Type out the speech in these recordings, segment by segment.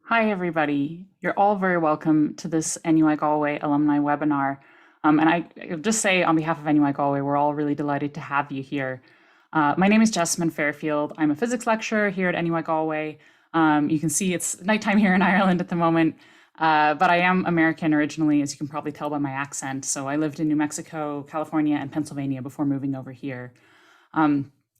Hi, everybody. You're all very welcome to this NUI Galway Alumni webinar. I'll just say on behalf of NUI Galway, we're all really delighted to have you here. My name is Jessamine Fairfield. I'm a physics lecturer here at NUI Galway. You can see it's nighttime here in Ireland at the moment, but I am American originally, as you can probably tell by my accent. So I lived in New Mexico, California, and Pennsylvania before moving over here.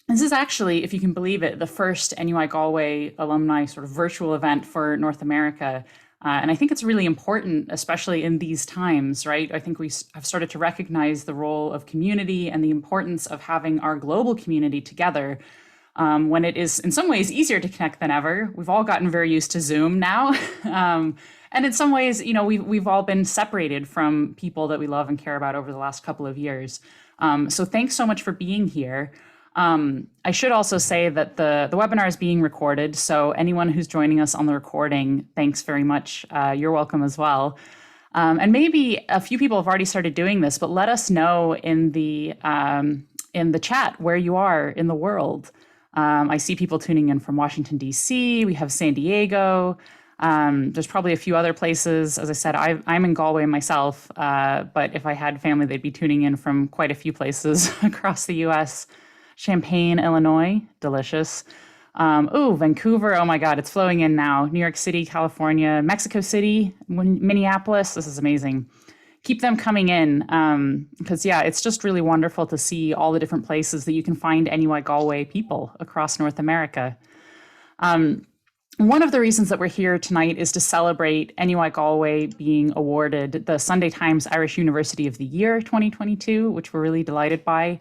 This is actually, if you can believe it, the first NUI Galway alumni sort of virtual event for North America. And I think it's really important, especially in these times, right? I think we have started to recognize the role of community and the importance of having our global community together when it is in some ways easier to connect than ever. We've all gotten very used to Zoom now. And in some ways, we've all been separated from people that we love and care about over the last couple of years. So thanks so much for being here. I should also say that the webinar is being recorded, so anyone who's joining us on the recording, thanks very much. You're welcome as well. And maybe a few people have already started doing this, but let us know in the chat where you are in the world. I see people tuning in from Washington, D.C. We have San Diego. There's probably a few other places. As I said, I'm in Galway myself, but if I had family, they'd be tuning in from quite a few places across the U.S. Champaign, Illinois, delicious. Vancouver, oh my God, it's flowing in now. New York City, California, Mexico City, Minneapolis, this is amazing. Keep them coming in, because yeah, it's just really wonderful to see all the different places that you can find NUI Galway people across North America. One of the reasons that we're here tonight is to celebrate NUI Galway being awarded the Sunday Times Irish University of the Year 2022, which we're really delighted by.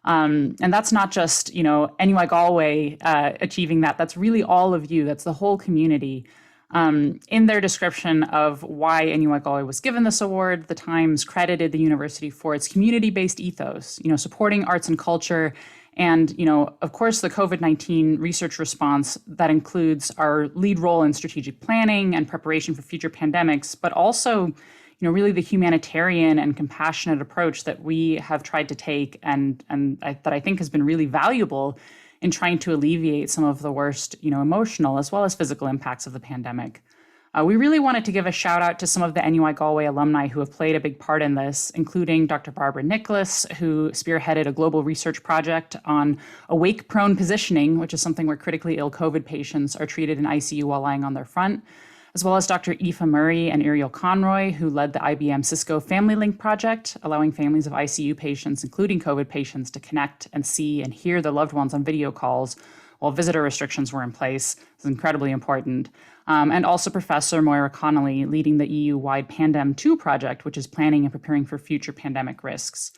And that's not just, NUI Galway achieving that. That's really all of you. That's the whole community. In their description of why NUI Galway was given this award, the Times credited the university for its community-based ethos, supporting arts and culture. And, of course, the COVID-19 research response that includes our lead role in strategic planning and preparation for future pandemics, but also really the humanitarian and compassionate approach that we have tried to take and that I think has been really valuable in trying to alleviate some of the worst, emotional as well as physical impacts of the pandemic. We really wanted to give a shout out to some of the NUI Galway alumni who have played a big part in this, including Dr. Barbara Nicholas, who spearheaded a global research project on awake-prone positioning, which is something where critically ill COVID patients are treated in ICU while lying on their front, as well as Dr. Aoife Murray and Uriel Conroy, who led the IBM Cisco Family Link project, allowing families of ICU patients, including COVID patients, to connect and see and hear their loved ones on video calls while visitor restrictions were in place. It's incredibly important. And also Professor Moira Connolly, leading the EU-wide Pandem2 project, which is planning and preparing for future pandemic risks.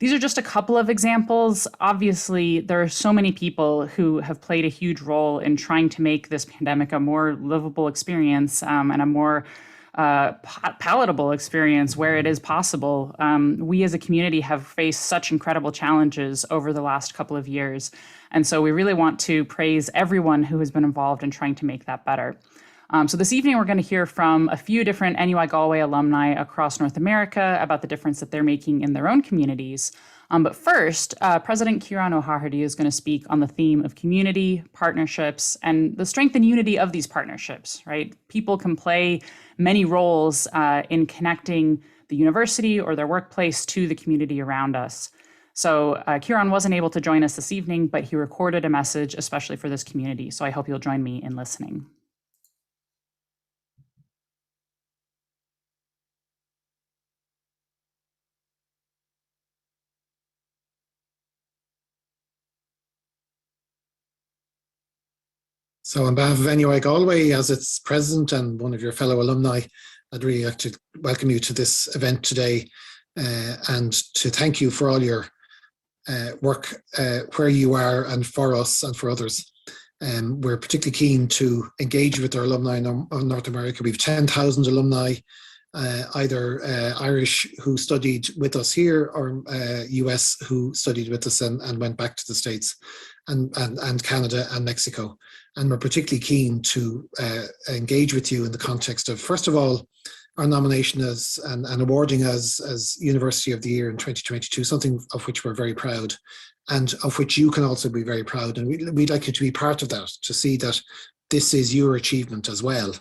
These are just a couple of examples. Obviously, there are so many people who have played a huge role in trying to make this pandemic a more livable experience and a more palatable experience where it is possible. We as a community have faced such incredible challenges over the last couple of years. And so we really want to praise everyone who has been involved in trying to make that better. So this evening, we're going to hear from a few different NUI Galway alumni across North America about the difference that they're making in their own communities. But first, President Ciarán O'Haherty is going to speak on the theme of community, partnerships, and the strength and unity of these partnerships, right? People can play many roles in connecting the university or their workplace to the community around us. So Ciarán wasn't able to join us this evening, but he recorded a message especially for this community. So I hope you'll join me in listening. So on behalf of NUI Galway, as its president and one of your fellow alumni, I'd really like to welcome you to this event today and to thank you for all your work where you are and for us and for others. We're particularly keen to engage with our alumni in North America. We have 10,000 alumni, either Irish who studied with us here or US who studied with us and went back to the States and Canada and Mexico. And we're particularly keen to engage with you in the context of, first of all, our nomination as and awarding as University of the Year in 2022, something of which we're very proud and of which you can also be very proud. And we'd like you to be part of that, to see that this is your achievement as well.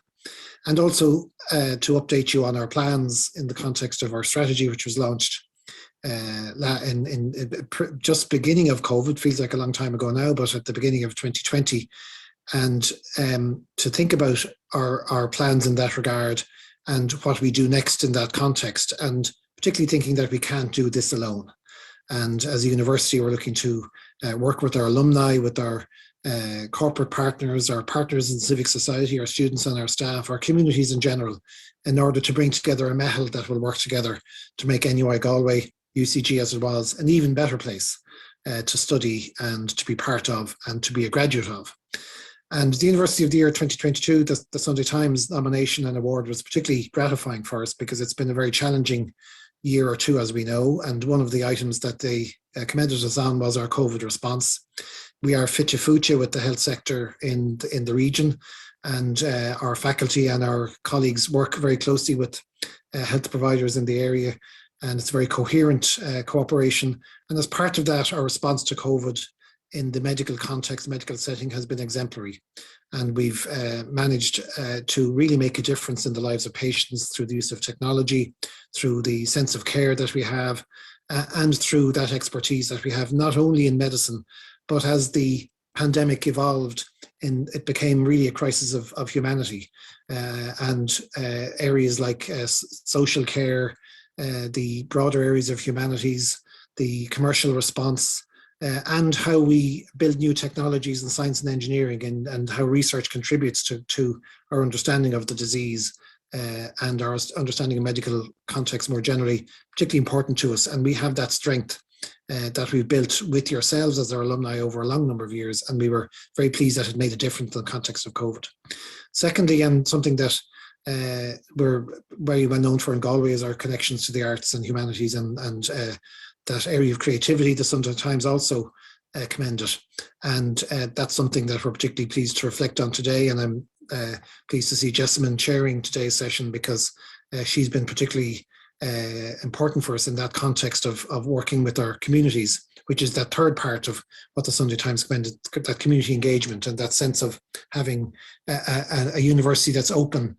and also to update you on our plans in the context of our strategy, which was launched just beginning of COVID, feels like a long time ago now, but at the beginning of 2020, and to think about our plans in that regard and what we do next in that context, and particularly thinking that we can't do this alone. And as a university, we're looking to work with our alumni, with our corporate partners, our partners in civic society, our students and our staff, our communities in general, in order to bring together a MEHL that will work together to make NUI Galway, UCG as it was, an even better place to study and to be part of and to be a graduate of. And the University of the Year 2022, the Sunday Times nomination and award was particularly gratifying for us because it's been a very challenging year or two, as we know. And one of the items that they commended us on was our COVID response. We are fit to future with the health sector in the region, and our faculty and our colleagues work very closely with health providers in the area, and it's very coherent cooperation. And as part of that, our response to COVID in the medical context, medical setting, has been exemplary. And we've managed to really make a difference in the lives of patients through the use of technology, through the sense of care that we have, and through that expertise that we have, not only in medicine, but as the pandemic evolved, it became really a crisis of humanity. And areas like social care, the broader areas of humanities, the commercial response, and how we build new technologies in science and engineering, and how research contributes to our understanding of the disease and our understanding of medical context more generally, particularly important to us. And we have that strength that we've built with yourselves as our alumni over a long number of years, and we were very pleased that it made a difference in the context of COVID. Secondly, and something that we're very well known for in Galway, is our connections to the arts and humanities, and that area of creativity. The Sunday Times also commend it, and that's something that we're particularly pleased to reflect on today. And I'm pleased to see Jessamine chairing today's session, because she's been particularly important for us in that context of working with our communities, which is that third part of what the Sunday Times commended, that community engagement and that sense of having a university that's open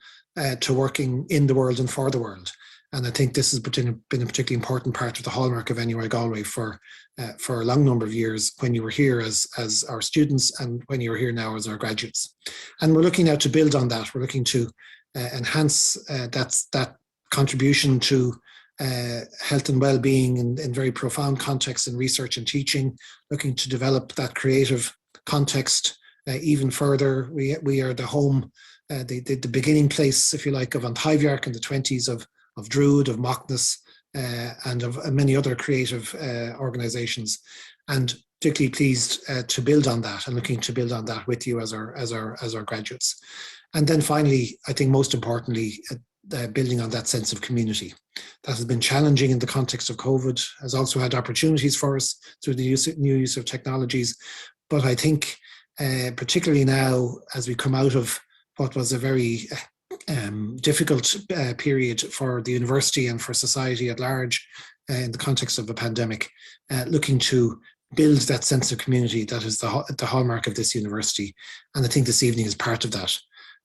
to working in the world and for the world. And I think this has been a particularly important part of the hallmark of NUI Galway for a long number of years, when you were here as our students and when you're here now as our graduates. And we're looking now to build on that. We're looking to enhance that contribution to health and well-being in very profound contexts in research and teaching, looking to develop that creative context even further. We are the home, the beginning place, if you like, of Anthyviarc in the 20s, of Druid, of Mockness, and of many other creative organizations, and particularly pleased to build on that, and looking to build on that with you as our graduates. And then finally, I think most importantly, building on that sense of community. That has been challenging in the context of COVID, has also had opportunities for us through the new use of technologies. But I think particularly now, as we come out of what was a very difficult period for the university and for society at large in the context of a pandemic, looking to build that sense of community that is the hallmark of this university. And I think this evening is part of that,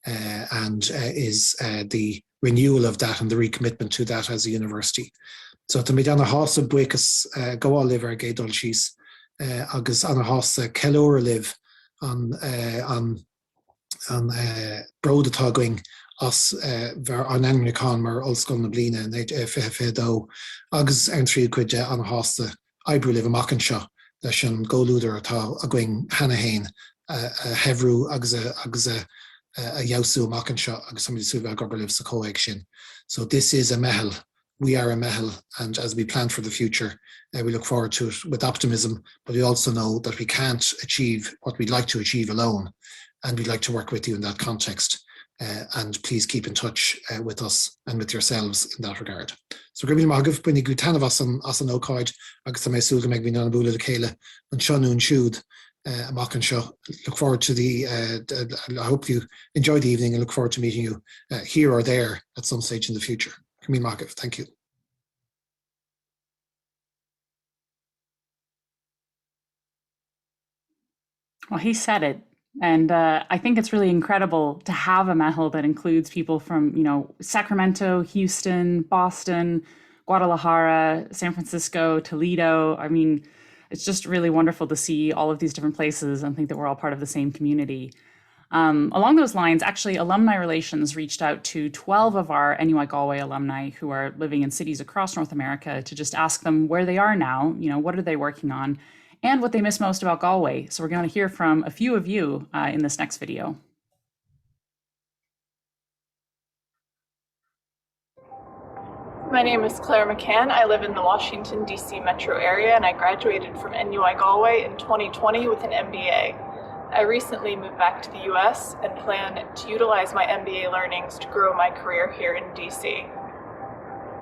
and is the renewal of that and the recommitment to that as a university. So to Midana Hossa Buicus go liver gay dolchis agus Anna Hossa Kelora live on Broad Togging us ver an Enricon mar Ulskol na Blina and FFDO agus entry quid Anna Hossa Ibru live a Mackenshaw that shan go luder at a going Hanahain Hevru agus a Yausu Mackenshaw agus somebody Suva Goberliv Sako Action. So this is a MEHL. We are a MEHL, and as we plan for the future, we look forward to it with optimism, but we also know that we can't achieve what we'd like to achieve alone, and we'd like to work with you in that context. And please keep in touch with us and with yourselves in that regard. So Grimil Magov, when you go tan of us on Okoid, agus a Mesulga Megvin on Bula de Kayla, and Shanu and Shud, a Mackenshaw. Look forward to I hope you enjoy the evening and look forward to meeting you here or there at some stage in the future. Grimil Magov, thank you. Well, he said it. And I think it's really incredible to have a Mehel that includes people from, Sacramento, Houston, Boston, Guadalajara, San Francisco, Toledo. I mean, it's just really wonderful to see all of these different places and think that we're all part of the same community. Along those lines, actually, Alumni Relations reached out to 12 of our NUI Galway alumni who are living in cities across North America to just ask them where they are now, what are they working on, and what they miss most about Galway. So we're going to hear from a few of you in this next video. My name is Claire McCann. I live in the Washington, D.C. metro area, and I graduated from NUI Galway in 2020 with an MBA. I recently moved back to the U.S. and plan to utilize my MBA learnings to grow my career here in D.C.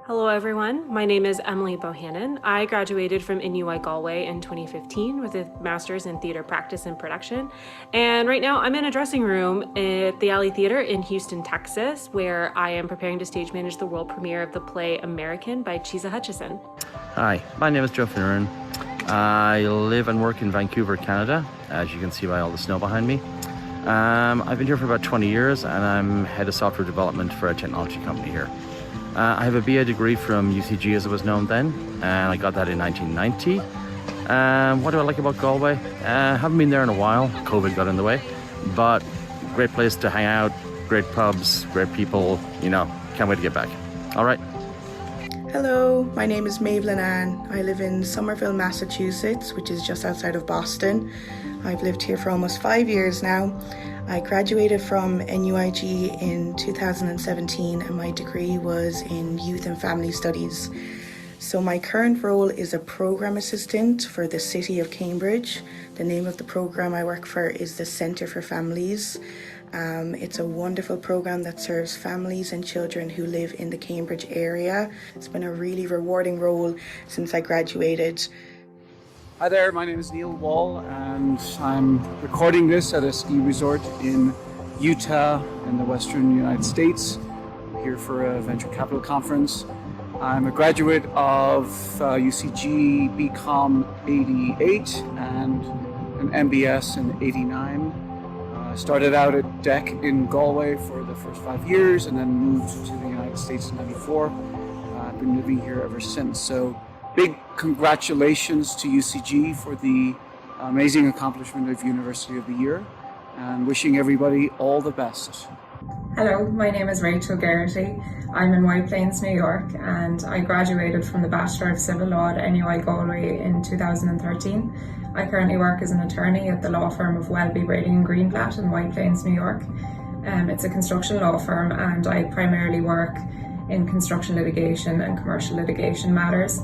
Hello everyone, my name is Emily Bohannon. I graduated from NUI Galway in 2015 with a master's in theater practice and production. And right now I'm in a dressing room at the Alley Theater in Houston, Texas, where I am preparing to stage manage the world premiere of the play American by Chéile Hutchison. Hi, my name is Joe Finneran. I live and work in Vancouver, Canada, as you can see by all the snow behind me. I've been here for about 20 years and I'm head of software development for a technology company here. I have a BA degree from UCG as it was known then, and I got that in 1990. What do I like about Galway? Haven't been there in a while, COVID got in the way, but great place to hang out, great pubs, great people, can't wait to get back. All right. Hello, my name is Maeve Ann. I live in Somerville, Massachusetts, which is just outside of Boston. I've lived here for almost 5 years now. I graduated from NUIG in 2017 and my degree was in Youth and Family Studies. So my current role is a program assistant for the City of Cambridge. The name of the program I work for is the Centre for Families. It's a wonderful program that serves families and children who live in the Cambridge area. It's been a really rewarding role since I graduated. Hi there, my name is Neil Wall and I'm recording this at a ski resort in Utah in the western United States. I'm here for a venture capital conference. I'm a graduate of UCG BCom 88 and an MBS in 89. I started out at DEC in Galway for the first 5 years and then moved to the United States in 94. I've been living here ever since. So big congratulations to UCG for the amazing accomplishment of University of the Year and wishing everybody all the best. Hello, my name is Rachel Garrity. I'm in White Plains, New York, and I graduated from the Bachelor of Civil Law at NUI Galway in 2013. I currently work as an attorney at the law firm of Welby, Brady and Greenblatt in White Plains, New York. It's a construction law firm and I primarily work in construction litigation and commercial litigation matters.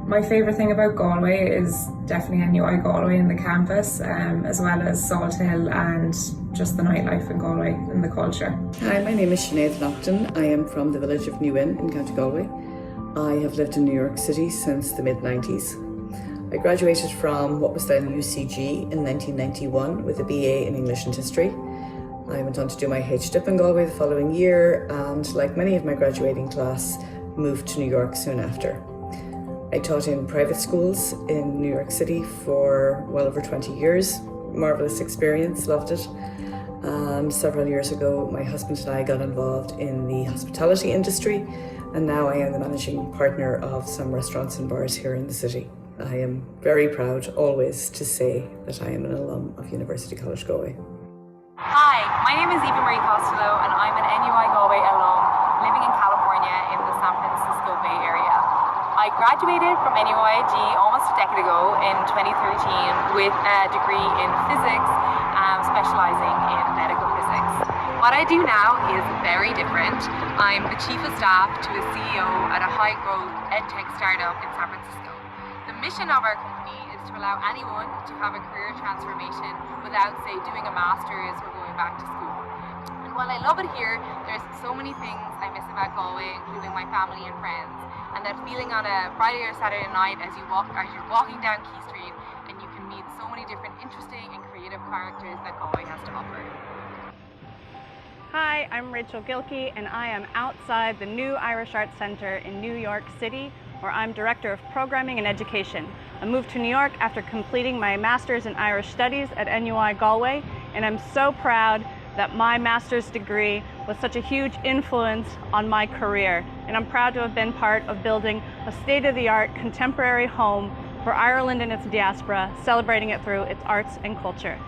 My favourite thing about Galway is definitely NUI Galway and the campus, as well as Salt Hill and just the nightlife in Galway and the culture. Hi, my name is Sinead Lockton. I am from the village of New Inn in County Galway. I have lived in New York City since the mid-90s. I graduated from what was then UCG in 1991 with a BA in English and History. I went on to do my HDip in Galway the following year and, like many of my graduating class, moved to New York soon after. I taught in private schools in New York City for well over 20 years. Marvellous experience, loved it. And several years ago, my husband and I got involved in the hospitality industry, and now I am the managing partner of some restaurants and bars here in the city. I am very proud always to say that I am an alum of University College Galway. Hi, my name is Eva Marie Costello and I'm an NUI Galway alum living in California in the San Francisco Bay Area. I graduated from NUIG almost a decade ago in 2013 with a degree in physics, specialising in medical physics. What I do now is very different. I'm the Chief of Staff to a CEO at a high-growth edtech startup in San Francisco. The mission of our company is to allow anyone to have a career transformation without, say, doing a master's or going back to school. And while I love it here, there's so many things I miss about Galway, including my family and friends. And that feeling on a Friday or Saturday night as you're walking down Key Street and you can meet so many different interesting and creative characters that Galway has to offer. Hi, I'm Rachel Gilkey and I am outside the New Irish Arts Centre in New York City, where I'm Director of Programming and Education. I moved to New York after completing my Master's in Irish Studies at NUI Galway and I'm so proud that my master's degree was such a huge influence on my career. And I'm proud to have been part of building a state-of-the-art contemporary home for Ireland and its diaspora, celebrating it through its arts and culture.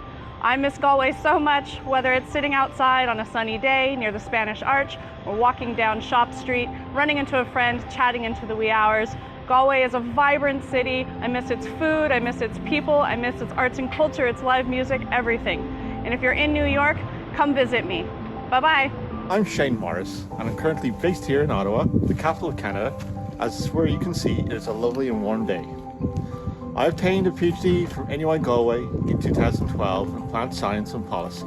I miss Galway so much, whether it's sitting outside on a sunny day near the Spanish Arch or walking down Shop Street, running into a friend, chatting into the wee hours. Galway is a vibrant city. I miss its food, I miss its people, I miss its arts and culture, its live music, everything. And if you're in New York, come visit me. Bye-bye. I'm Shane Morris, and I'm currently based here in Ottawa, the capital of Canada, as where you can see it is a lovely and warm day. I obtained a PhD from NUI Galway in 2012 in plant science and policy.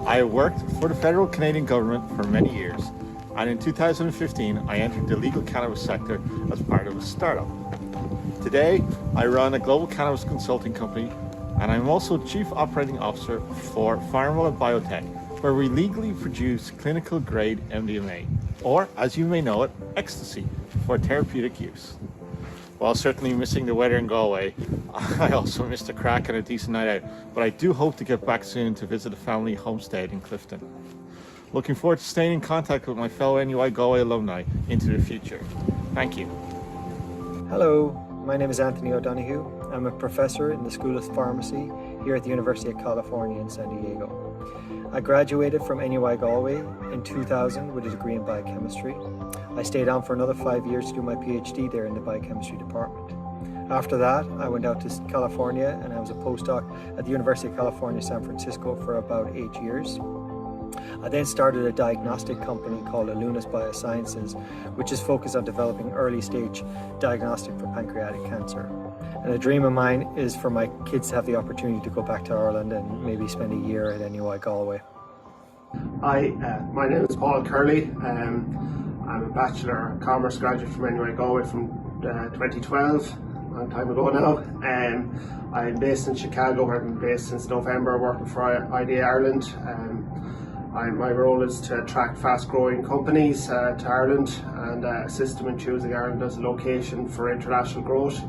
I have worked for the federal Canadian government for many years, and in 2015 I entered the legal cannabis sector as part of a startup. Today I run a global cannabis consulting company, and I'm also Chief Operating Officer for Pharma Biotech, where we legally produce clinical grade MDMA, or as you may know it, ecstasy, for therapeutic use. While certainly missing the weather in Galway, I also missed a crack and a decent night out, but I do hope to get back soon to visit a family homestead in Clifton. Looking forward to staying in contact with my fellow NUI Galway alumni into the future. Thank you. Hello, my name is Anthony O'Donoghue. I'm a professor in the School of Pharmacy here at the University of California in San Diego. I graduated from NUI Galway in 2000 with a degree in biochemistry. I stayed on for another 5 years to do my PhD there in the biochemistry department. After that, I went out to California and I was a postdoc at the University of California, San Francisco for about 8 years. I then started a diagnostic company called Alunas Biosciences, which is focused on developing early stage diagnostic for pancreatic cancer. And a dream of mine is for my kids to have the opportunity to go back to Ireland and maybe spend a year at NUI Galway. Hi, my name is Paul Curley. I'm a Bachelor of Commerce graduate from NUI Galway from 2012, a long time ago now. I'm based in Chicago, where I've been based since November, working for ID Ireland. My role is to attract fast-growing companies to Ireland and assist them in choosing Ireland as a location for international growth.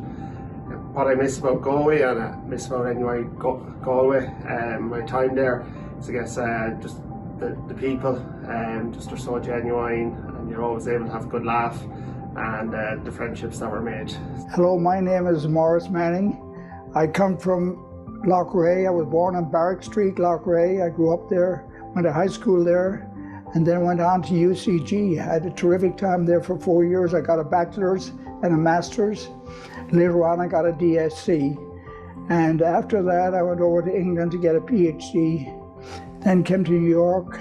What I miss about Galway and I miss about NUI Galway, my time there, is I guess just the people, just are so genuine, and you're always able to have a good laugh, and the friendships that were made. Hello, my name is Maurice Manning. I come from Loughrea. I was born on Barrack Street, Loughrea. I grew up there, went to high school there, and then went on to UCG. I had a terrific time there for 4 years. I got a bachelor's and a master's. Later on, I got a DSc. And after that, I went over to England to get a PhD. Then came to New York,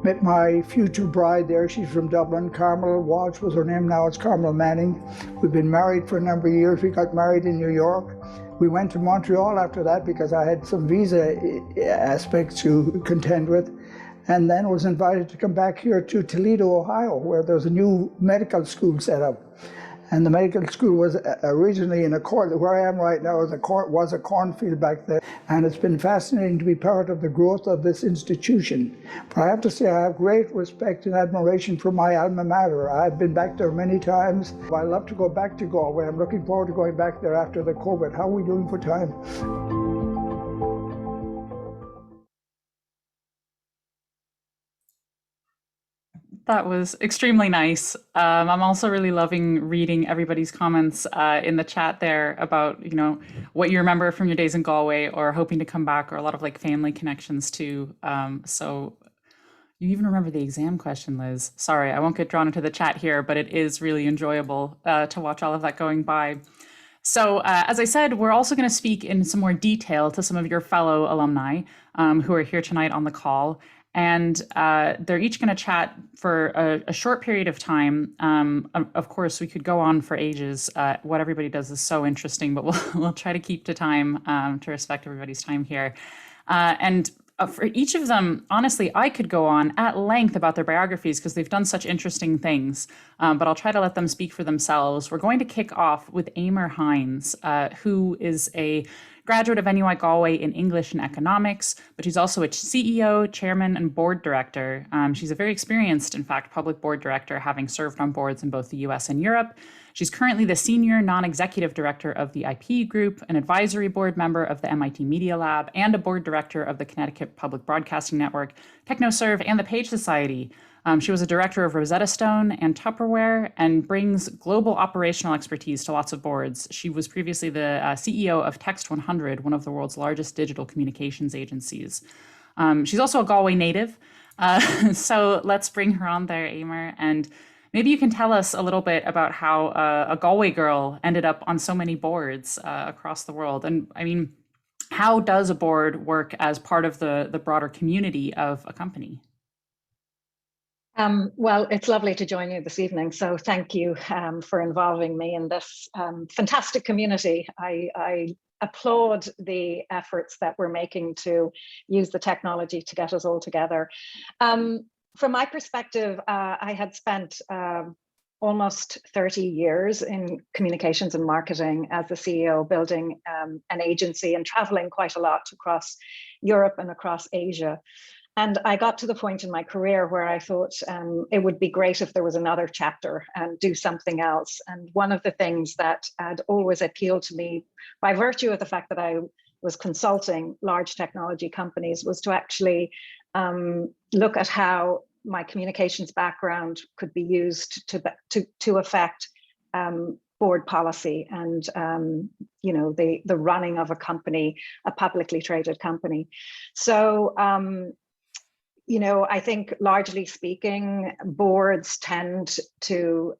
met my future bride there. She's from Dublin. Carmel Walsh was her name. Now it's Carmel Manning. We've been married for a number of years. We got married in New York. We went to Montreal after that because I had some visa aspects to contend with. And then was invited to come back here to Toledo, Ohio, where there's a new medical school set up. And the medical school was originally in a corn, where I am right now was a cornfield back there. And it's been fascinating to be part of the growth of this institution. But I have to say I have great respect and admiration for my alma mater. I've been back there many times. I love to go back to Galway. I'm looking forward to going back there after the COVID. How are we doing for time? That was extremely nice. I'm also really loving reading everybody's comments in the chat there about, what you remember from your days in Galway or hoping to come back, or a lot of like family connections too. So you even remember the exam question, Liz. Sorry, I won't get drawn into the chat here, but it is really enjoyable to watch all of that going by. So as I said, we're also going to speak in some more detail to some of your fellow alumni who are here tonight on the call. And they're each going to chat for a short period of time. Of course, we could go on for ages. What everybody does is so interesting, but we'll try to keep to time to respect everybody's time here. And for each of them, honestly, I could go on at length about their biographies because they've done such interesting things, but I'll try to let them speak for themselves. We're going to kick off with Aedhmar Hynes, who is a graduate of NUI Galway in English and Economics, but she's also a CEO, chairman, and board director. She's a very experienced, in fact, public board director, having served on boards in both the US and Europe. She's currently the senior non-executive director of the IP Group, an advisory board member of the MIT Media Lab, and a board director of the Connecticut Public Broadcasting Network, TechnoServe, and the Page Society. She was a director of Rosetta Stone and Tupperware and brings global operational expertise to lots of boards. She was previously the CEO of Text 100, one of the world's largest digital communications agencies. She's also a Galway native. So let's bring her on there, Aedhmar. And maybe you can tell us a little bit about how a Galway girl ended up on so many boards across the world. And I mean, how does a board work as part of the broader community of a company? Well, it's lovely to join you this evening. So thank you for involving me in this fantastic community. I applaud the efforts that we're making to use the technology to get us all together. From my perspective, I had spent almost 30 years in communications and marketing as the CEO, building an agency and traveling quite a lot across Europe and across Asia. And I got to the point in my career where I thought it would be great if there was another chapter and do something else. And one of the things that had always appealed to me by virtue of the fact that I was consulting large technology companies was to actually look at how my communications background could be used to affect board policy and the running of a company, a publicly traded company. So I think largely speaking, boards tend to,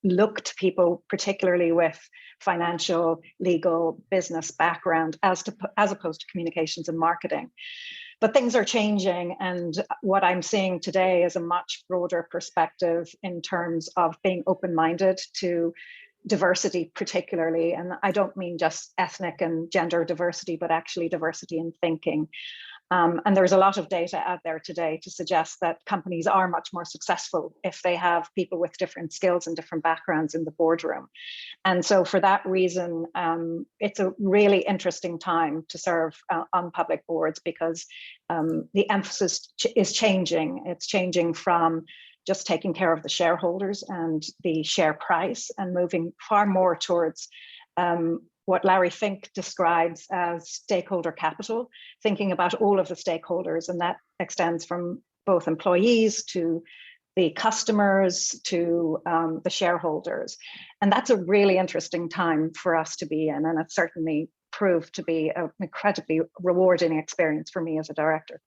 look to people, particularly with financial, legal, business background, as opposed to communications and marketing. But things are changing, and what I'm seeing today is a much broader perspective in terms of being open-minded to diversity, particularly, and I don't mean just ethnic and gender diversity, but actually diversity in thinking. And there's a lot of data out there today to suggest that companies are much more successful if they have people with different skills and different backgrounds in the boardroom. And so for that reason, it's a really interesting time to serve on public boards because the emphasis is changing. It's changing from just taking care of the shareholders and the share price and moving far more towards what Larry Fink describes as stakeholder capital, thinking about all of the stakeholders, and that extends from both employees to the customers to the shareholders. And that's a really interesting time for us to be in, and it certainly proved to be an incredibly rewarding experience for me as a director.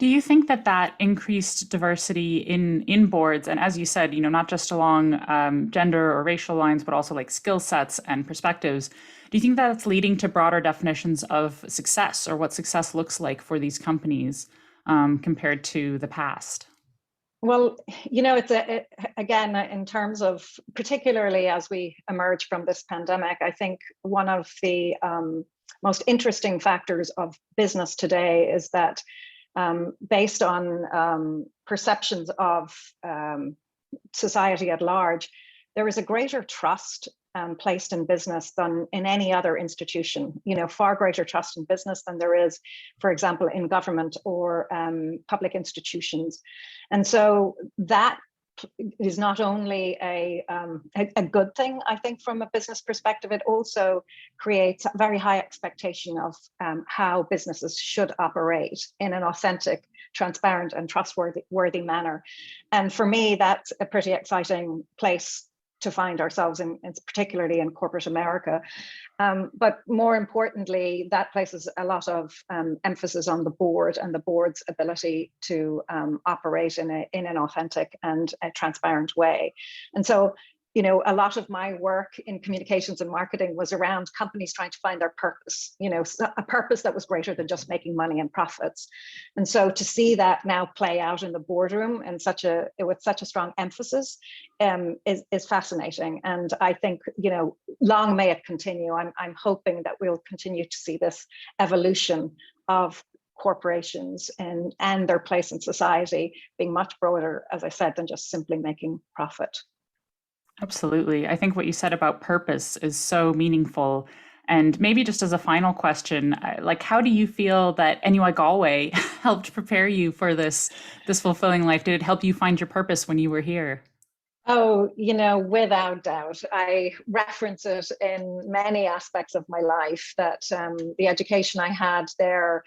Do you think that increased diversity in boards, and as you said, not just along gender or racial lines, but also like skill sets and perspectives, do you think that's leading to broader definitions of success or what success looks like for these companies compared to the past? Well, it's again, in terms of particularly as we emerge from this pandemic, I think one of the most interesting factors of business today is that based on perceptions of society at large, there is a greater trust placed in business than in any other institution, far greater trust in business than there is, for example, in government or public institutions. And so that is not only a good thing, I think, from a business perspective, it also creates a very high expectation of how businesses should operate in an authentic, transparent, and trustworthy manner. And for me, that's a pretty exciting place to find ourselves in, particularly in corporate America. But more importantly, that places a lot of emphasis on the board and the board's ability to operate in an authentic and a transparent way. And so, a lot of my work in communications and marketing was around companies trying to find their purpose, a purpose that was greater than just making money and profits. And so to see that now play out in the boardroom and with such a strong emphasis is fascinating. And I think, long may it continue. I'm hoping that we'll continue to see this evolution of corporations and their place in society being much broader, as I said, than just simply making profit. Absolutely. I think what you said about purpose is so meaningful. And maybe just as a final question, like, how do you feel that NUI Galway helped prepare you for this fulfilling life? Did it help you find your purpose when you were here? Oh, without doubt. I reference it in many aspects of my life that the education I had there,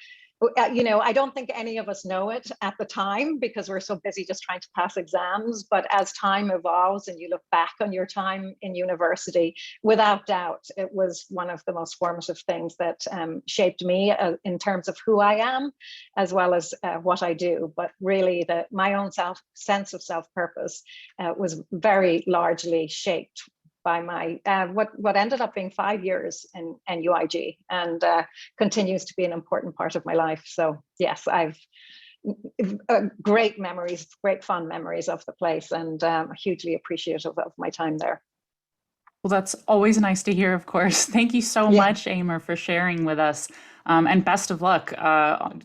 I don't think any of us know it at the time because we're so busy just trying to pass exams. But as time evolves and you look back on your time in university, without doubt, it was one of the most formative things that shaped me in terms of who I am, as well as what I do. But really, my own sense of self-purpose was very largely shaped by my what ended up being 5 years in NUIG, and continues to be an important part of my life. So yes, I've great memories, great fond memories of the place, and hugely appreciative of my time there. Well, that's always nice to hear, of course. Thank you so much, Aedhmar, for sharing with us. And best of luck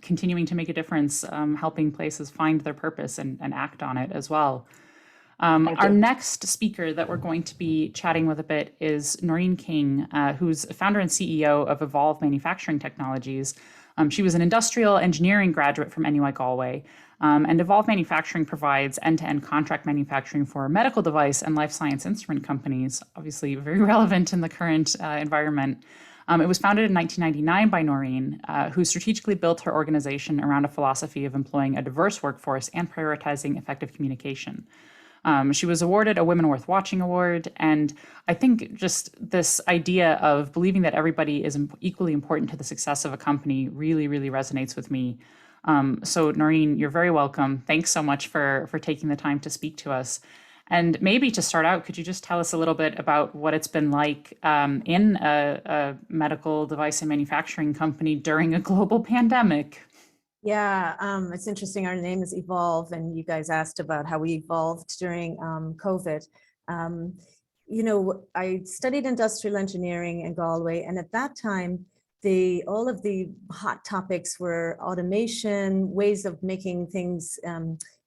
continuing to make a difference, helping places find their purpose and act on it as well. Our next speaker that we're going to be chatting with a bit is Noreen King, who's founder and CEO of Evolve Manufacturing Technologies. She was an industrial engineering graduate from NUI Galway, and Evolve Manufacturing provides end-to-end contract manufacturing for medical device and life science instrument companies, obviously very relevant in the current environment. It was founded in 1999 by Noreen, who strategically built her organization around a philosophy of employing a diverse workforce and prioritizing effective communication. She was awarded a Women Worth Watching award. And I think just this idea of believing that everybody is equally important to the success of a company really, really resonates with me. So Noreen, you're very welcome. Thanks so much for taking the time to speak to us. And maybe to start out, could you just tell us a little bit about what it's been like in a medical device and manufacturing company during a global pandemic? Yeah, it's interesting. Our name is Evolve, and you guys asked about how we evolved during COVID. I studied industrial engineering in Galway, and at that time, all of the hot topics were automation, ways of making things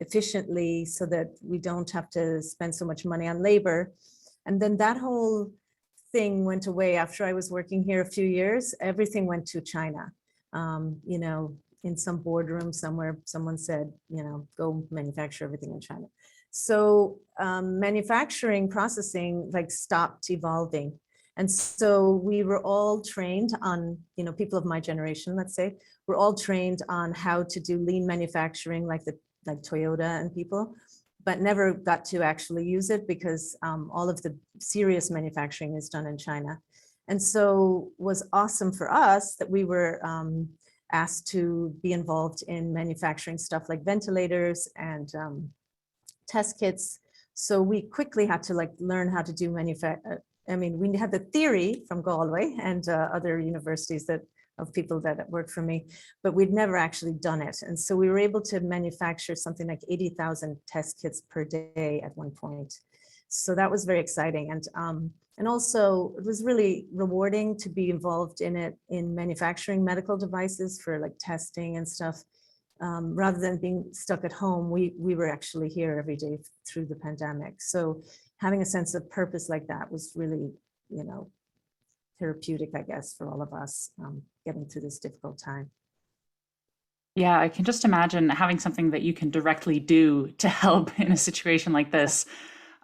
efficiently so that we don't have to spend so much money on labor. And then that whole thing went away after I was working here a few years. Everything went to China. In some boardroom somewhere, someone said, go manufacture everything in China. So manufacturing processing stopped evolving. And so we were all trained on, people of my generation, let's say, we're all trained on how to do lean manufacturing like Toyota and people, but never got to actually use it because all of the serious manufacturing is done in China. And so it was awesome for us that we were asked to be involved in manufacturing stuff like ventilators and test kits. So we quickly had to learn how to do manufacturing. I mean, we had the theory from Galway and other universities of people that worked for me, but we'd never actually done it. And so we were able to manufacture something like 80,000 test kits per day at one point. So that was very exciting. And also it was really rewarding to be involved in it in manufacturing medical devices for testing and stuff. Rather than being stuck at home, we were actually here every day through the pandemic. So having a sense of purpose like that was really, therapeutic, I guess, for all of us getting through this difficult time. Yeah, I can just imagine having something that you can directly do to help in a situation like this.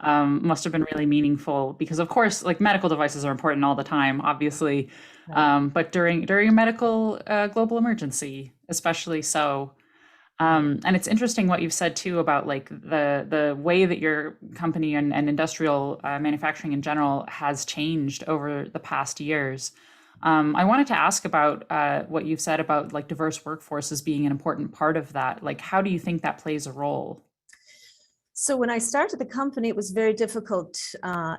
Must have been really meaningful because, of course, medical devices are important all the time, obviously, but during a medical global emergency, especially so. And it's interesting what you've said too about the way that your company and industrial manufacturing in general has changed over the past years. I wanted to ask about what you've said about diverse workforces being an important part of that. How do you think that plays a role? So when I started the company, it was very difficult.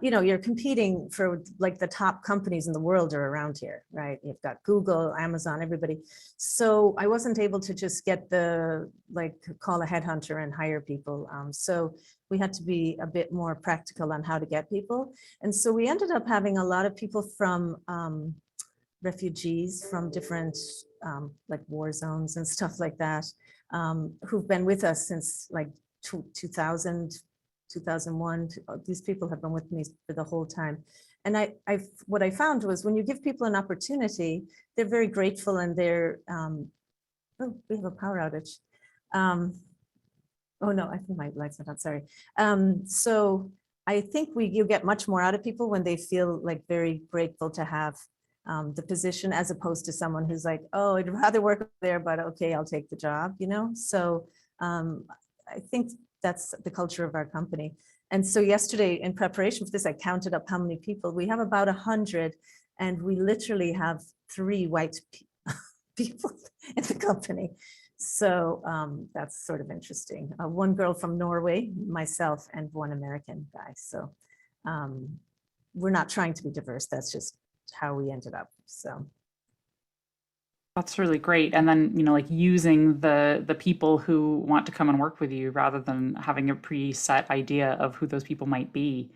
You're competing for the top companies in the world are around here, right? You've got Google, Amazon, everybody. So I wasn't able to just get call a headhunter and hire people. So we had to be a bit more practical on how to get people. And so we ended up having a lot of people from refugees from different war zones and stuff like that, who've been with us since 2000, 2001. These people have been with me for the whole time. And what I found was when you give people an opportunity, they're very grateful and they're, oh, we have a power outage. Oh no, I think my lights are on, sorry. So I think you get much more out of people when they feel like very grateful to have the position, as opposed to someone who's like, oh, I'd rather work there, but okay, I'll take the job, you know? So I think that's the culture of our company. And so yesterday, in preparation for this, I counted up how many people. We have about 100, and we literally have 3 white people in the company. So that's sort of interesting. 1 girl from Norway, myself, and 1 American guy. So we're not trying to be diverse. That's just how we ended up. So that's really great. And then, you know, like using the people who want to come and work with you rather than having a preset idea of who those people might be.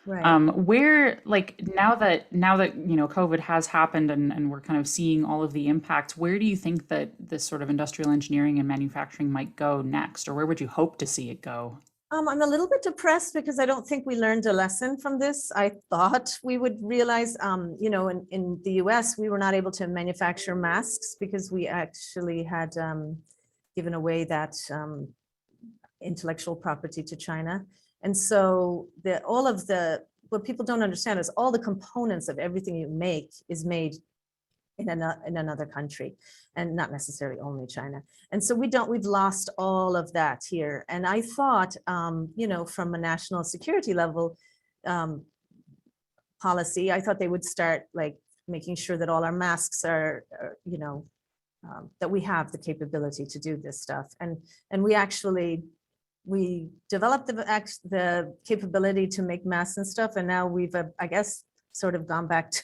right. Where, like, now that you know COVID has happened and we're kind of seeing all of the impacts, where do you think that this sort of industrial engineering and manufacturing might go next, or where would you hope to see it go? I'm a little bit depressed because I don't think we learned a lesson from this. I thought we would realize, you know, in the US, we were not able to manufacture masks because we actually had given away that intellectual property to China. And so what people don't understand is all the components of everything you make is made in another country, and not necessarily only China. And so we've lost all of that here. And I thought, you know, from a national security level policy, I thought they would start like making sure that all our masks are you know, that we have the capability to do this stuff. And we developed the capability to make masks and stuff. And now we've, I guess, sort of gone back to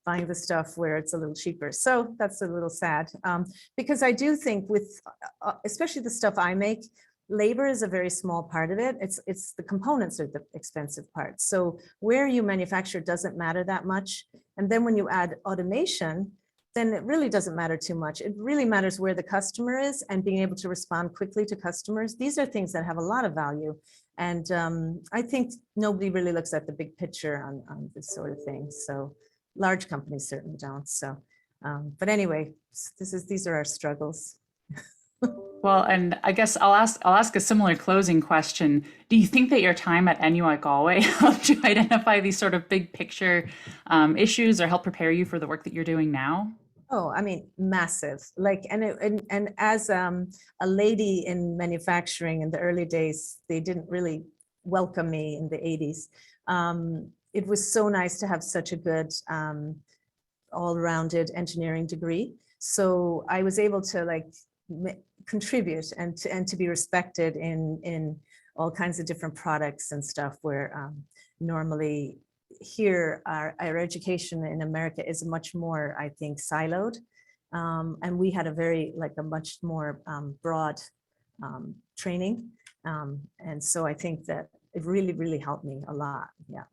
buying the stuff where it's a little cheaper. So that's a little sad, because I do think with, especially the stuff I make, labor is a very small part of it. It's the components are the expensive part. So where you manufacture doesn't matter that much. And then when you add automation, then it really doesn't matter too much. It really matters where the customer is and being able to respond quickly to customers. These are things that have a lot of value. And I think nobody really looks at the big picture on this sort of thing. So large companies certainly don't. So, but anyway, these are our struggles. Well, and I guess I'll ask a similar closing question. Do you think that your time at NUI Galway helped you identify these sort of big picture issues or help prepare you for the work that you're doing now? Oh, I mean, massive. Like, and as a lady in manufacturing in the early days, they didn't really welcome me in the 80s. It was so nice to have such a good all-rounded engineering degree. So I was able to like contribute and to be respected in all kinds of different products and stuff where normally here our education in America is much more, I think, siloed. And we had a much more broad training. And so I think that it really, really helped me a lot. Yeah.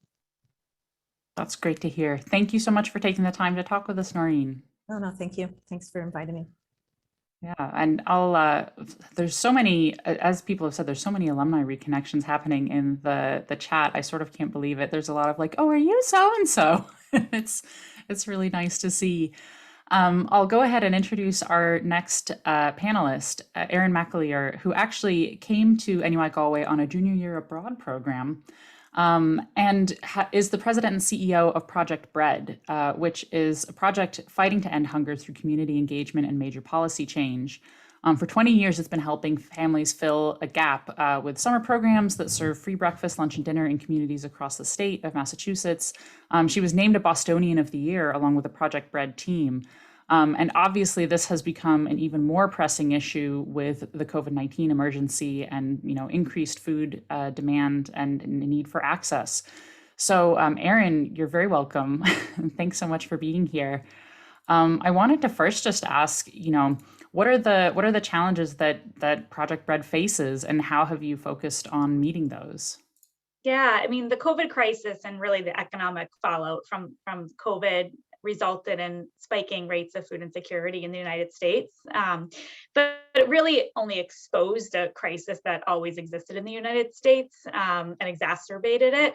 That's great to hear. Thank you so much for taking the time to talk with us, Noreen. No, thank you. Thanks for inviting me. Yeah, and there's so many, as people have said, there's so many alumni reconnections happening in the chat. I sort of can't believe it. There's a lot of like, oh, are you so-and-so? It's really nice to see. I'll go ahead and introduce our next panelist, Erin McAleer, who actually came to NUI Galway on a junior year abroad program. And is the president and CEO of Project Bread, which is a project fighting to end hunger through community engagement and major policy change. For 20 years, it's been helping families fill a gap with summer programs that serve free breakfast, lunch, and dinner in communities across the state of Massachusetts. She was named a Bostonian of the Year along with the Project Bread team. And obviously, this has become an even more pressing issue with the COVID-19 emergency and increased food demand and the need for access. So, Erin, you're very welcome. Thanks so much for being here. I wanted to first just ask, what are the challenges that Project Bread faces, and how have you focused on meeting those? Yeah, I mean, the COVID crisis and really the economic fallout from COVID resulted in spiking rates of food insecurity in the United States. But it really only exposed a crisis that always existed in the United States and exacerbated it.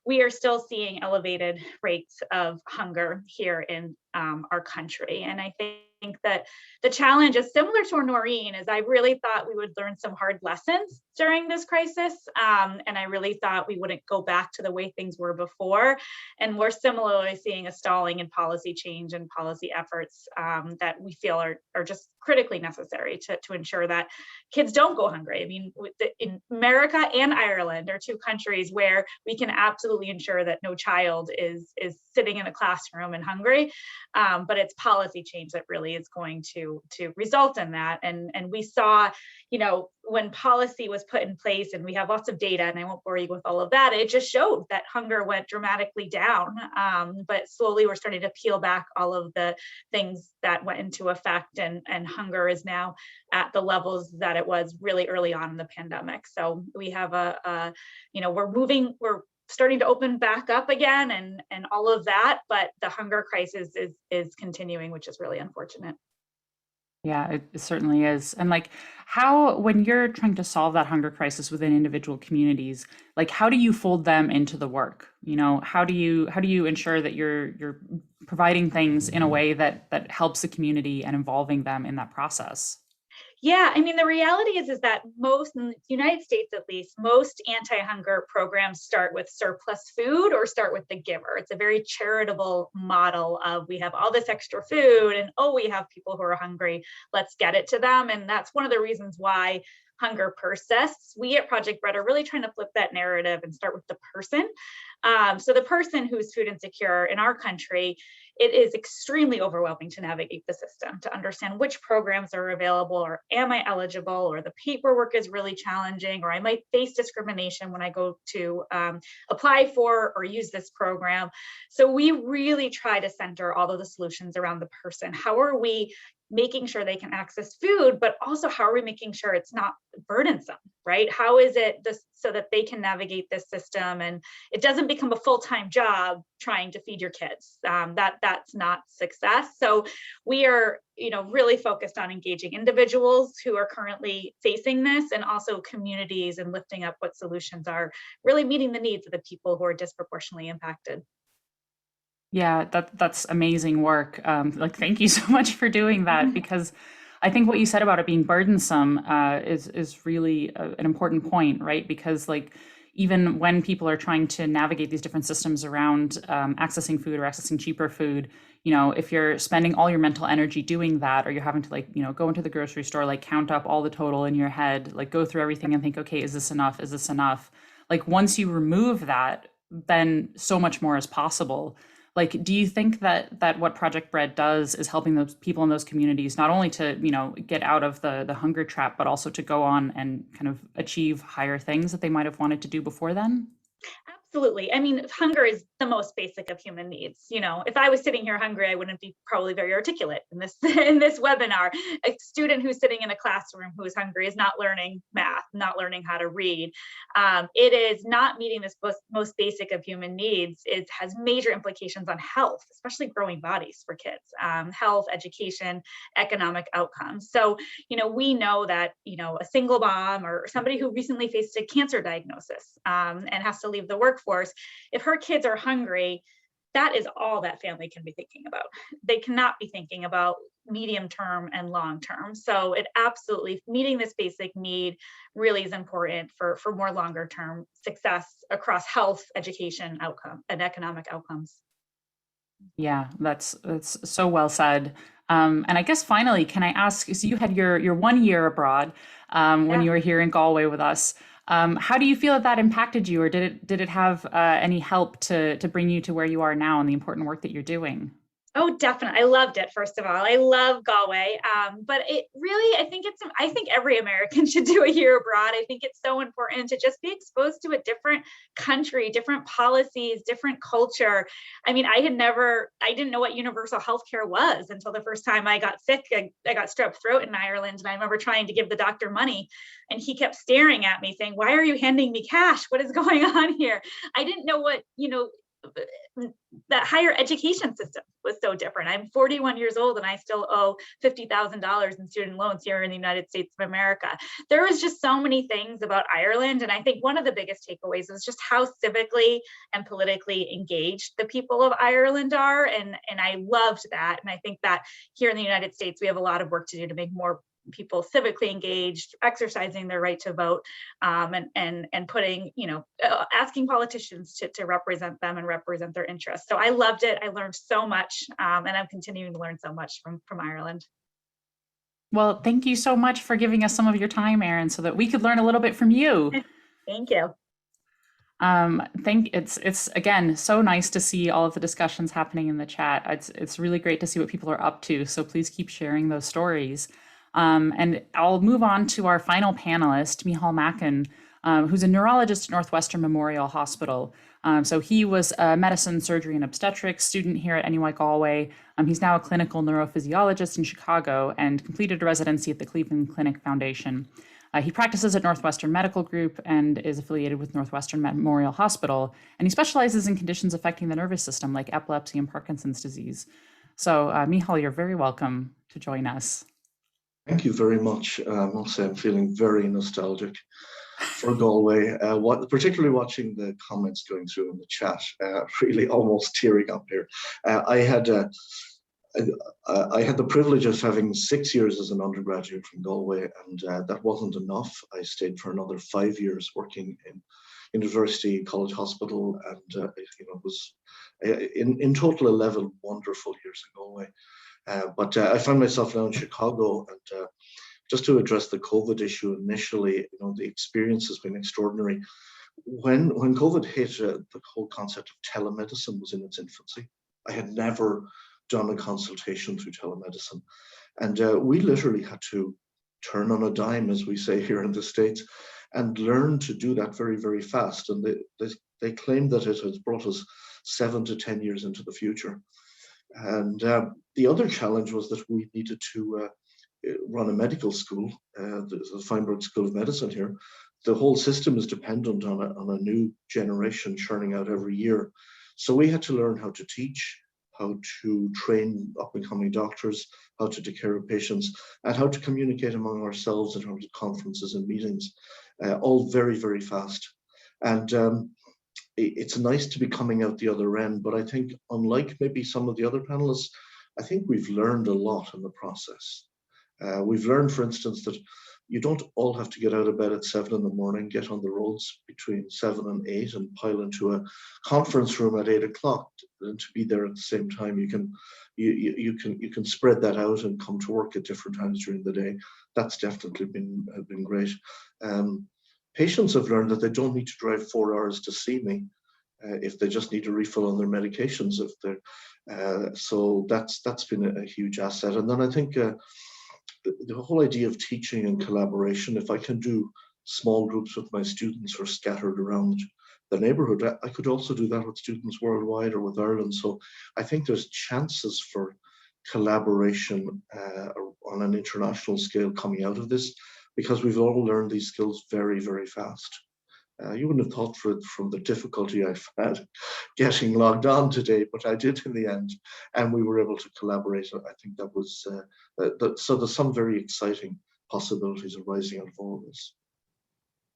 We are still seeing elevated rates of hunger here in our country. And I think that the challenge is similar to Noreen, is I really thought we would learn some hard lessons during this crisis. And I really thought we wouldn't go back to the way things were before. And we're similarly seeing a stalling in policy change and policy efforts that we feel are just critically necessary to ensure that kids don't go hungry. I mean, in America and Ireland are two countries where we can absolutely ensure that no child is sitting in a classroom and hungry. But it's policy change that really is going to result in that. And we saw, when policy was put in place, and we have lots of data, and I won't bore you with all of that, it just showed that hunger went dramatically down. But slowly we're starting to peel back all of the things that went into effect, and hunger is now at the levels that it was really early on in the pandemic. So we have we're starting to open back up again and all of that, but the hunger crisis is continuing, which is really unfortunate. Yeah, it certainly is. And like, when you're trying to solve that hunger crisis within individual communities, like, how do you fold them into the work? How do you ensure that you're providing things in a way that helps the community and involving them in that process? Yeah, I mean, the reality is that most, in the United States at least, most anti-hunger programs start with surplus food or start with the giver. It's a very charitable model of, we have all this extra food and, we have people who are hungry, let's get it to them. And that's one of the reasons why hunger persists. We at Project Bread are really trying to flip that narrative and start with the person. So the person who's food insecure in our country, it is extremely overwhelming to navigate the system, to understand which programs are available, or am I eligible, or the paperwork is really challenging, or I might face discrimination when I go to apply for or use this program. So we really try to center all of the solutions around the person. How are we making sure they can access food, but also how are we making sure it's not burdensome, right? How is it so that they can navigate this system and it doesn't become a full-time job trying to feed your kids? That's not success. So we are, really focused on engaging individuals who are currently facing this, and also communities, and lifting up what solutions are really meeting the needs of the people who are disproportionately impacted. Yeah, that's amazing work. Thank you so much for doing that, because I think what you said about it being burdensome is really an important point, right? Because even when people are trying to navigate these different systems around accessing food or accessing cheaper food, if you're spending all your mental energy doing that, or you're having to go into the grocery store, count up all the total in your head, go through everything and think, okay, is this enough? Is this enough? Once you remove that, then so much more is possible. Do you think that what Project Bread does is helping those people in those communities not only to, get out of the hunger trap, but also to go on and kind of achieve higher things that they might have wanted to do before then? Absolutely. I mean, hunger is the most basic of human needs. If I was sitting here hungry, I wouldn't be probably very articulate in this webinar. A student who's sitting in a classroom who is hungry is not learning math, not learning how to read. It is not meeting this most basic of human needs. It has major implications on health, especially growing bodies for kids, health, education, economic outcomes. So, we know that, a single mom or somebody who recently faced a cancer diagnosis and has to leave the workforce, if her kids are hungry, that is all that family can be thinking about. They cannot be thinking about medium term and long term. So it absolutely, meeting this basic need really is important for more longer term success across health, education, outcome, and economic outcomes. Yeah, that's so well said. And I guess finally, can I ask, so you had your 1 year abroad when you were here in Galway with us. How do you feel that impacted you, or did it have any help to bring you to where you are now and the important work that you're doing? Oh, definitely. I loved it. First of all, I love Galway. But it really, I think every American should do a year abroad. I think it's so important to just be exposed to a different country, different policies, different culture. I mean, I didn't know what universal healthcare was until the first time I got sick. I got strep throat in Ireland, and I remember trying to give the doctor money, and he kept staring at me saying, "Why are you handing me cash? What is going on here?" I didn't know what, that higher education system was so different. I'm 41 years old and I still owe $50,000 in student loans here in the United States of America. There was just so many things about Ireland. And I think one of the biggest takeaways is just how civically and politically engaged the people of Ireland are. And I loved that. And I think that here in the United States, we have a lot of work to do to make more people civically engaged, exercising their right to vote, and putting, asking politicians to represent them and represent their interests. So I loved it. I learned so much, and I'm continuing to learn so much from Ireland. Well, thank you so much for giving us some of your time, Erin, so that we could learn a little bit from you. Thank you. It's again so nice to see all of the discussions happening in the chat. It's really great to see what people are up to. So please keep sharing those stories. And I'll move on to our final panelist, Micheal Macken, who's a neurologist at Northwestern Memorial Hospital. So he was a medicine, surgery, and obstetrics student here at NUI Galway. He's now a clinical neurophysiologist in Chicago and completed a residency at the Cleveland Clinic Foundation. He practices at Northwestern Medical Group and is affiliated with Northwestern Memorial Hospital. And he specializes in conditions affecting the nervous system like epilepsy and Parkinson's disease. So Micheal, you're very welcome to join us. Thank you very much. I must say I'm feeling very nostalgic for Galway, particularly watching the comments going through in the chat, really almost tearing up here. I had the privilege of having 6 years as an undergraduate from Galway, and that wasn't enough. I stayed for another 5 years working in University College Hospital, and it was in total 11 wonderful years in Galway. But I found myself now in Chicago, and just to address the COVID issue initially, the experience has been extraordinary. When COVID hit, the whole concept of telemedicine was in its infancy. I had never done a consultation through telemedicine, and we literally had to turn on a dime, as we say here in the States, and learn to do that very, very fast. And they claim that it has brought us 7 to 10 years into the future. And the other challenge was that we needed to run a medical school, the Feinberg School of Medicine here. The whole system is dependent on a new generation churning out every year. So we had to learn how to teach, how to train up-and-coming doctors, how to take care of patients, and how to communicate among ourselves in terms of conferences and meetings, all very, very fast. And it's nice to be coming out the other end, but I think unlike maybe some of the other panelists, I think we've learned a lot in the process. We've learned, for instance, that you don't all have to get out of bed at 7 in the morning, get on the roads between 7 and 8 and pile into a conference room at 8 o'clock and to be there at the same time. You can spread that out and come to work at different times during the day. That's definitely been great. Patients have learned that they don't need to drive 4 hours to see me if they just need a refill on their medications. So that's been a huge asset. And then I think the whole idea of teaching and collaboration, if I can do small groups with my students who are scattered around the neighborhood, I could also do that with students worldwide or with Ireland. So I think there's chances for collaboration on an international scale coming out of this, because we've all learned these skills very, very fast. You wouldn't have thought from the difficulty I've had getting logged on today, but I did in the end, and we were able to collaborate. I think that was, so there's some very exciting possibilities arising out of all of this.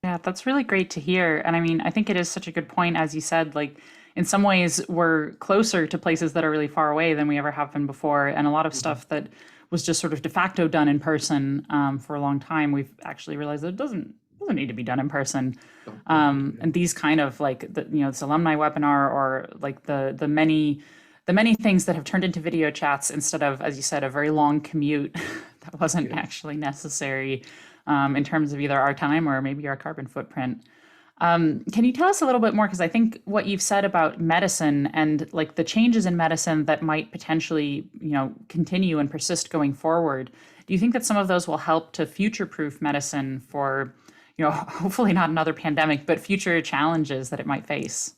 Yeah, that's really great to hear. And I mean, I think it is such a good point, as you said, like in some ways we're closer to places that are really far away than we ever have been before. And a lot of stuff that was just sort of de facto done in person for a long time, we've actually realized that it doesn't need to be done in person. And these kind of like, this alumni webinar, or like the many things that have turned into video chats instead of, as you said, a very long commute that wasn't actually necessary in terms of either our time or maybe our carbon footprint. Can you tell us a little bit more? Because I think what you've said about medicine and like the changes in medicine that might potentially, continue and persist going forward, do you think that some of those will help to future-proof medicine for, hopefully not another pandemic, but future challenges that it might face?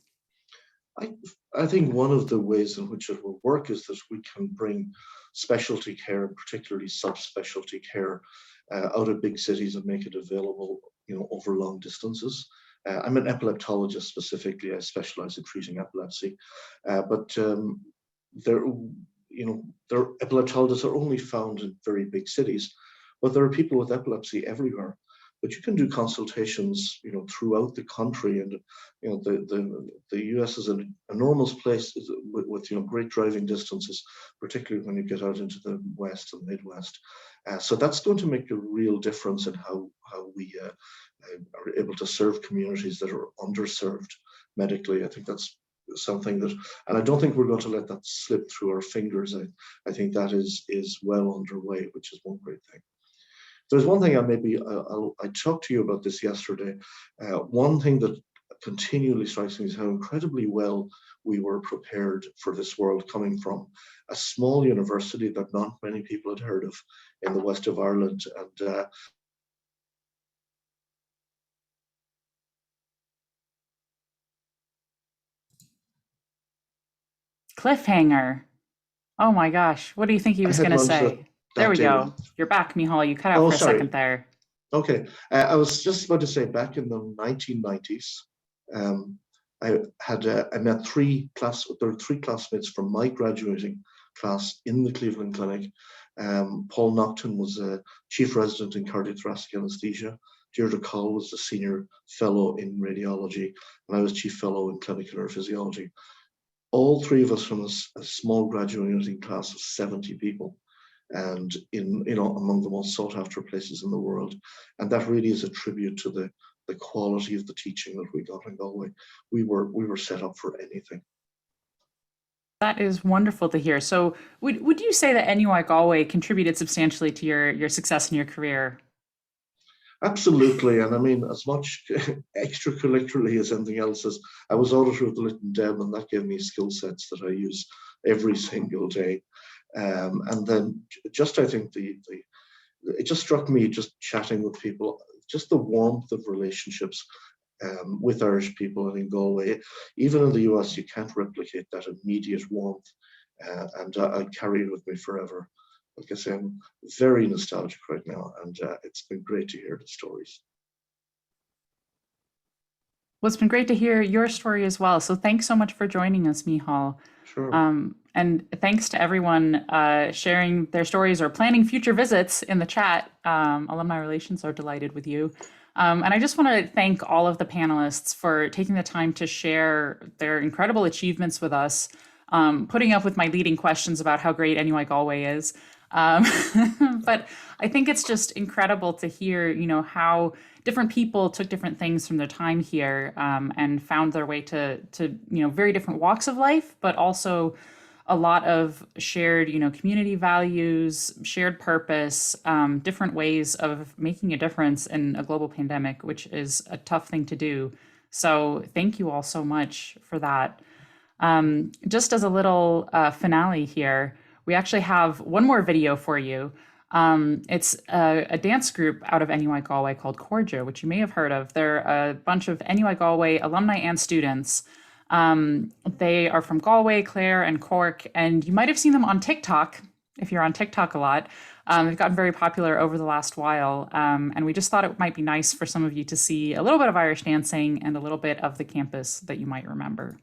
I think one of the ways in which it will work is that we can bring specialty care, and particularly subspecialty care, out of big cities and make it available, over long distances. I'm an epileptologist specifically. I specialize in treating epilepsy, but epileptologists are only found in very big cities, but there are people with epilepsy everywhere. But you can do consultations, throughout the country, and the US is an enormous place with great driving distances, particularly when you get out into the West and Midwest. So that's going to make a real difference in how we are able to serve communities that are underserved medically. I think that's something that, and I don't think we're going to let that slip through our fingers. I think that is well underway, which is one great thing. There's one thing I talked to you about this yesterday. One thing that continually strikes me is how incredibly well we were prepared for this world, coming from a small university that not many people had heard of in the west of Ireland. And Cliffhanger. Oh my gosh. What do you think he was going to say? There we go. You're back, Micheal. You cut out for a second there. Okay. I was just about to say, back in the 1990s, I met three classmates from my graduating class in the Cleveland Clinic. Paul Nocton was a chief resident in cardiothoracic anesthesia. Deirdre Call was the senior fellow in radiology, and I was chief fellow in clinical neurophysiology. All three of us from a small graduating class of 70 people, and among the most sought after places in the world. And that really is a tribute to the quality of the teaching that we got in Galway. We were set up for anything. That is wonderful to hear. So would you say that NUI Galway contributed substantially to your success in your career? Absolutely. And I mean, as much extracurricularly as anything else, as I was auditor of the Lit and Deb, and that gave me skill sets that I use every single day. And then just, I think it just struck me, just chatting with people, just the warmth of relationships with Irish people and in Galway. Even in the US, you can't replicate that immediate warmth, and I carry it with me forever. Like I say, I'm very nostalgic right now, and it's been great to hear the stories. Well, it's been great to hear your story as well. So thanks so much for joining us, Micheal. Sure. And thanks to everyone sharing their stories or planning future visits in the chat. Alumni Relations are delighted with you. And I just want to thank all of the panelists for taking the time to share their incredible achievements with us, putting up with my leading questions about how great NUI Galway is. But I think it's just incredible to hear, how different people took different things from their time here and found their way to very different walks of life, but also a lot of shared, community values, shared purpose, different ways of making a difference in a global pandemic, which is a tough thing to do. So thank you all so much for that. Just as a little finale here, we actually have one more video for you. It's a dance group out of NUI Galway called Corja, which you may have heard of. They're a bunch of NUI Galway alumni and students. They are from Galway, Clare, and Cork, and you might have seen them on TikTok, if you're on TikTok a lot. They've gotten very popular over the last while, and we just thought it might be nice for some of you to see a little bit of Irish dancing and a little bit of the campus that you might remember.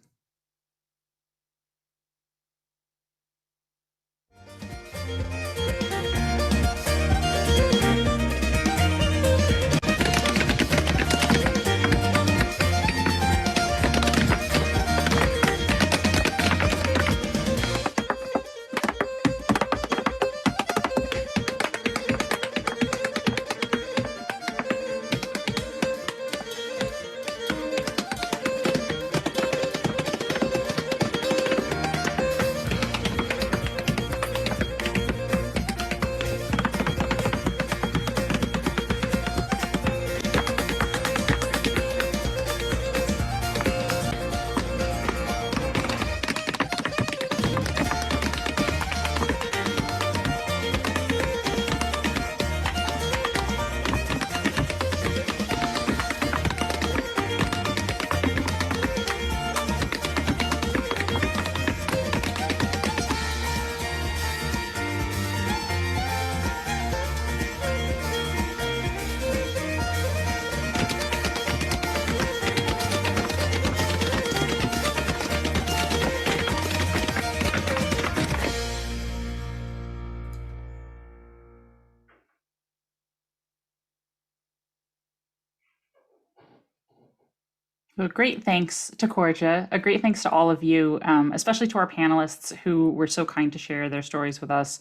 So great thanks to Corja. A great thanks to all of you, especially to our panelists who were so kind to share their stories with us.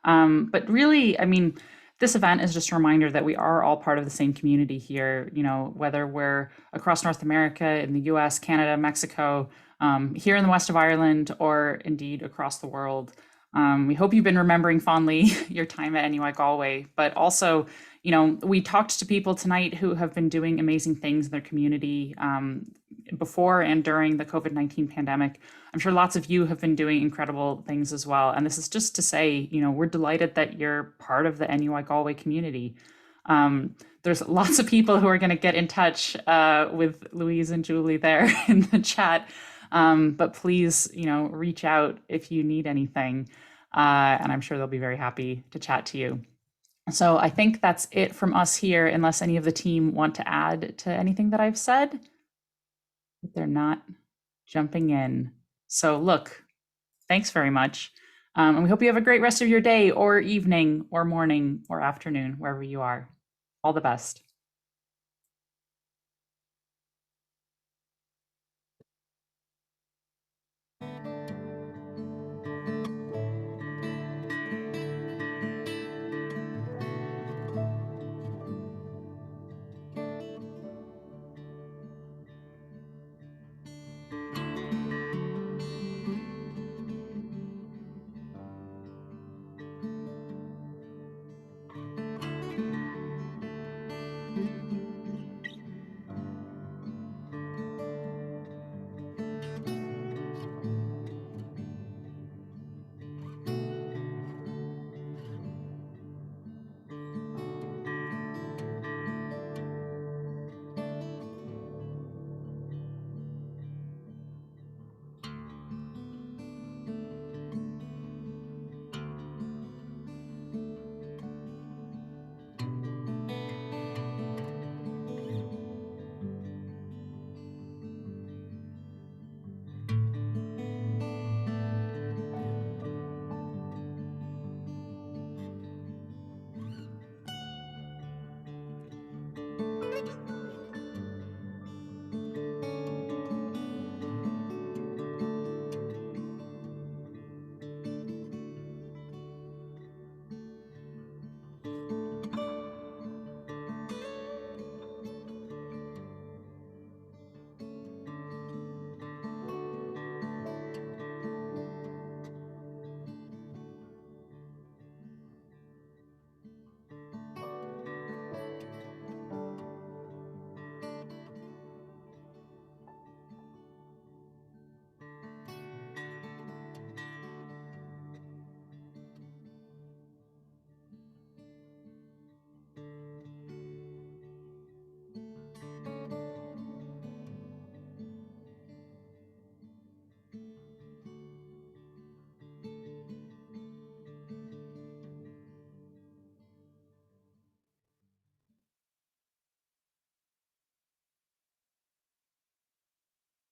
But really, I mean, this event is just a reminder that we are all part of the same community here, you know, whether we're across North America, in the US, Canada, Mexico, here in the west of Ireland, or indeed across the world. We hope you've been remembering fondly your time at NUI Galway, but also, you know, we talked to people tonight who have been doing amazing things in their community before and during the COVID-19 pandemic. I'm sure lots of you have been doing incredible things as well. And this is just to say, you know, we're delighted that you're part of the NUI Galway community. There's lots of people who are going to get in touch with Louise and Julie there in the chat. But please, you know, reach out if you need anything. And I'm sure they'll be very happy to chat to you. So I think that's it from us here, unless any of the team want to add to anything that I've said. They're not jumping in. So look, thanks very much. And we hope you have a great rest of your day or evening or morning or afternoon, wherever you are. All the best.